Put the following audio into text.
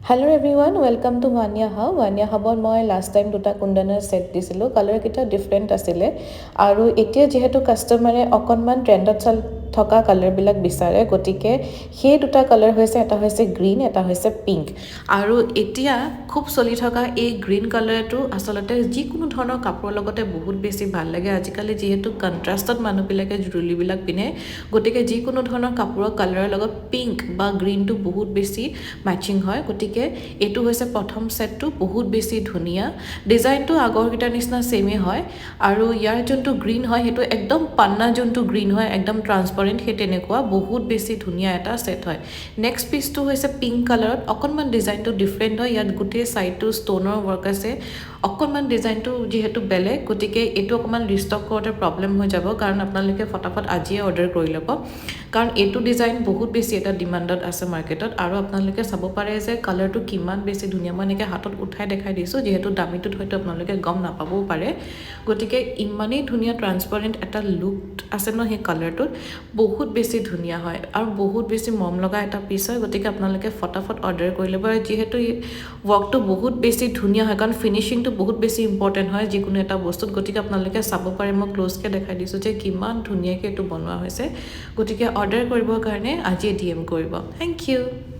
Hello everyone, welcome to Vanya Hub. Vanya Hubৰ মই last time দুটা কুণ্ডানৰ set দিছিলোঁ colour কিটা ডিফাৰেন্ট আছিলে আৰু এতিয়া যেহেতু কাস্টমাৰে অকনমান ট্ৰেন্ডত থকা কালাৰ বিলাক বিচাৰে গতিকে সেই দুটা কালাৰ হৈছে এটা হৈছে গ্ৰীন এটা হৈছে পিংক আৰু এতিয়া খুব চলি থকা এই গ্ৰীন কালাৰটো আসলতে যিকোনো ধৰণৰ কাপোৰৰ লগতে বহুত বেছি ভাল লাগে আজিকালি যেহেতু কন্ট্ৰাষ্টত মানুহবিলাকে জুৱেলাৰীবিলাক পিনে গতিকে যিকোনো ধৰণৰ কাপোৰৰ কালাৰৰ লগত পিংক বা গ্ৰীনটো বহুত বেছি ম্যাচিং হয় গতিকে এটো হৈছে প্ৰথম সেটটো বহুত বেছি ধুনিয়া ডিজাইনটো আগৰ কিটা নিচিনা সেমে হয় আৰু ইয়াৰ যোনটো গ্ৰীন হয় হেতু একদম পান্না যোনটো গ্ৰীন হয় একদম ট্ৰান্সপাৰেন্ট হে তেনেকুৱা বহুত বেছি ধুনিয়া এটা সেট হয় নেক্সট পিসটো হৈছে পিংক কালাৰত অকনমান ডিজাইনটো ডিফাৰেন্ট হয় ইয়াত গুটে সাইডটো ষ্টোনৰ ওয়াৰ্ক আছে অকনমান ডিজাইনটো যেহেতু বেলেগ গতিকে এটো অকনমান ৰিষ্টক কৰোতে প্ৰবলেম হৈ যাব কাৰণ আপোনালোকে ফটাফট আজিয়ে অৰ্ডাৰ কৰি ল'ব কাৰণ এটো ডিজাইন বহুত বেছি এটা ডিমান্ডত আছে মাৰ্কেটত আৰু আপোনালোকে চাব পাৰে যে কালাৰটো কিমান বেছি ধুনিয়া মই এনেকৈ হাতত উঠাই দেখাই দিছো যেহেতু দামীটোত হয়তো আপোনালোকে গম নাপাবও পাৰে গতিকে ইমানেই ধুনিয়া ট্ৰান্সপাৰেন্ট এটা লুক আছে ন সেই কালাৰটোত বহুত বেছি ধুনিয়া হয় আৰু বহুত বেছি মৰম লগা এটা পিস হয় গতিকে আপোনালোকে ফটাফট অৰ্ডাৰ কৰি ল'ব আৰু যেহেতু ওয়াৰ্কটো বহুত বেছি ধুনিয়া হয় কাৰণ ফিনিশিংটো বহুত বেছি ইম্পৰ্টেন্ট হয় যিকোনো এটা বস্তুত গতিকে আপোনালোকে চাব পাৰে মই ক্লোজকে দেখাই দিছো যে কিমান ধুনিয়াকৈ এটো বনোৱা হৈছে গতিকে অৰ্ডাৰ কৰিবৰ কাৰণে আজি ডিএম কৰিব থ্যাংক ইউ